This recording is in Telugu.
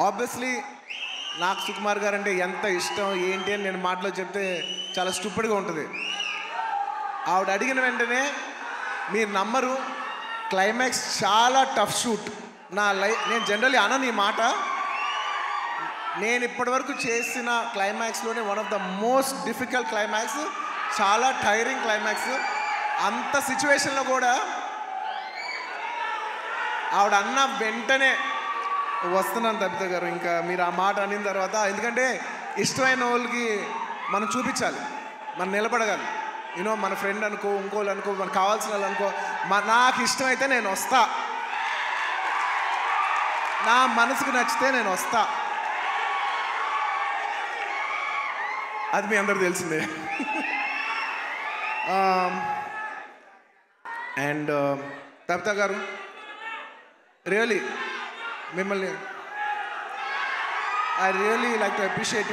ఆబ్వియస్లీ నాకు సుకుమార్ గారు అంటే ఎంత ఇష్టం ఏంటి అని నేను మాటలో చెప్తే చాలా స్టూపిడ్గా ఉంటుంది. ఆవిడ అడిగిన వెంటనే మీరు నమ్మరు, క్లైమాక్స్ చాలా టఫ్ షూట్. నేను జనరల్లీ అనను ఈ మాట. నేను ఇప్పటివరకు చేసిన క్లైమాక్స్లోనే one of the most difficult climax, చాలా టైరింగ్ క్లైమాక్స్. అంత సిచ్యువేషన్లో కూడా ఆవిడ అన్న వెంటనే వస్తున్నాను తబిత గారు, ఇంకా మీరు ఆ మాట అనిన తర్వాత, ఎందుకంటే ఇష్టమైన వాళ్ళకి మనం చూపించాలి, మనం నిలబడగాలి. యూనో మన ఫ్రెండ్ అనుకో, ఇంకోళ్ళు అనుకో, మనకు కావాల్సిన వాళ్ళు అనుకో, నాకు ఇష్టమైతే నేను వస్తా, నా మనసుకు నచ్చితే నేను వస్తా. అది మీ అందరూ తెలిసిందే. అండ్ తబిత గారు, రియలీ మిమ్మల్ని I really like to appreciate you.